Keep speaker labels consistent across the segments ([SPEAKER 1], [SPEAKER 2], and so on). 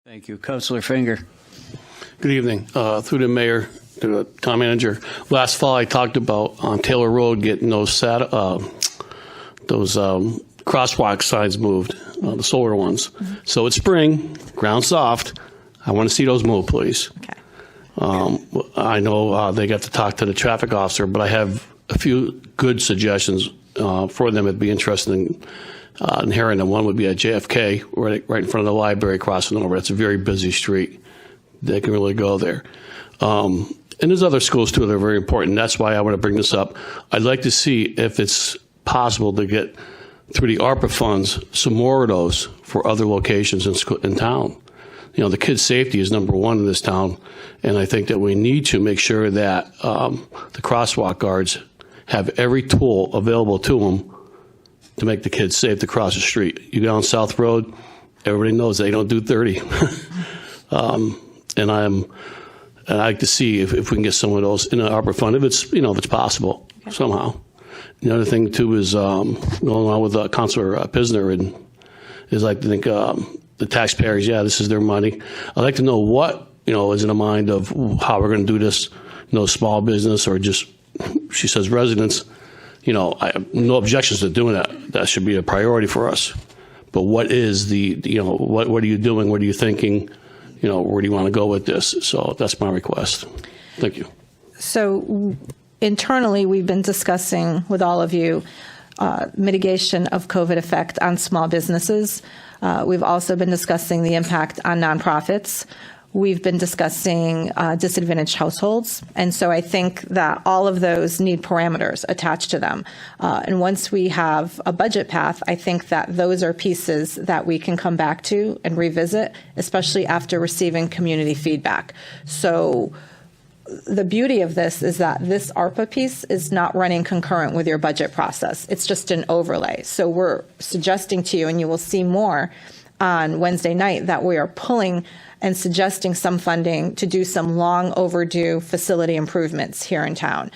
[SPEAKER 1] Thank you. Councilor Finger.
[SPEAKER 2] Good evening. Through the mayor, to the town manager. Last fall, I talked about on Taylor Road getting those crosswalk signs moved, the solar ones. Mm-hmm. So it's spring, ground soft. I want to see those moved, please.
[SPEAKER 3] Okay.
[SPEAKER 2] I know they got to talk to the traffic officer, but I have a few good suggestions for them. It'd be interesting in hearing them. One would be at JFK, right in front of the library, crossing over. It's a very busy street. They can really go there. And there's other schools, too, that are very important. That's why I want to bring this up. I'd like to see if it's possible to get, through the ARPA funds, some more of those for other locations in town. You know, the kids' safety is number one in this town, and I think that we need to make sure that the crosswalk guards have every tool available to them to make the kids safe to cross the street. You go on South Road, everybody knows they don't do 30. And I'd like to see if we can get some of those in the ARPA fund, if it's possible somehow. The other thing too is going on with Councilor Pisner, and is like to think the taxpayers, this is their money. I'd like to know what is in the mind of how we're going to do this. Small business or just, she says, residents. I have no objections to doing that. That should be a priority for us. But what is what are you doing? What are you thinking? Where do you want to go with this? So that's my request. Thank you.
[SPEAKER 3] So internally, we've been discussing with all of you mitigation of COVID effect on small businesses. We've also been discussing the impact on nonprofits. We've been discussing disadvantaged households. And so I think that all of those need parameters attached to them. And once we have a budget path, I think that those are pieces that we can come back to and revisit, especially after receiving community feedback. So the beauty of this is that this ARPA piece is not running concurrent with your budget process. It's just an overlay. So we're suggesting to you, and you will see more on Wednesday night, that we are pulling and suggesting some funding to do some long overdue facility improvements here in town.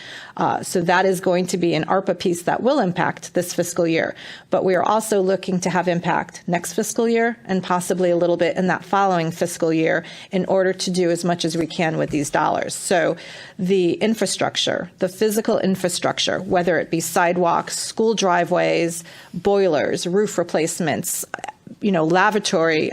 [SPEAKER 3] So that is going to be an ARPA piece that will impact this fiscal year. But we are also looking to have impact next fiscal year and possibly a little bit in that following fiscal year in order to do as much as we can with these dollars. So the infrastructure, the physical infrastructure, whether it be sidewalks, school driveways, boilers, roof replacements, lavatory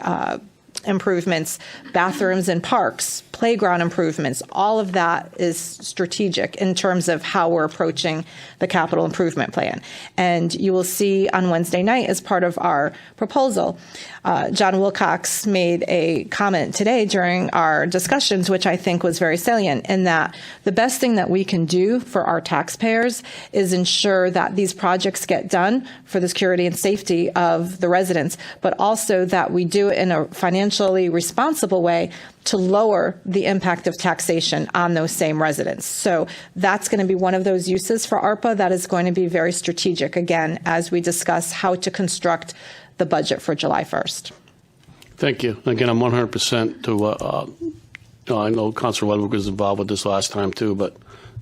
[SPEAKER 3] improvements, bathrooms and parks, playground improvements, all of that is strategic in terms of how we're approaching the capital improvement plan. And you will see on Wednesday night, as part of our proposal, John Wilcox made a comment today during our discussions, which I think was very salient, in that the best thing that we can do for our taxpayers is ensure that these projects get done for the security and safety of the residents, but also that we do it in a financially responsible way to lower the impact of taxation on those same residents. So that's going to be one of those uses for ARPA that is going to be very strategic, again, as we discuss how to construct the budget for July 1st.
[SPEAKER 2] Thank you. Again, I'm 100% to, I know Councilor Ludwig was involved with this last time too, but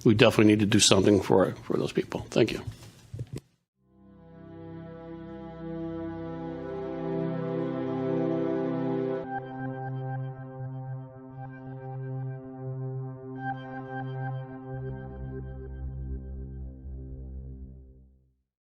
[SPEAKER 2] we definitely need to do something for those people. Thank you.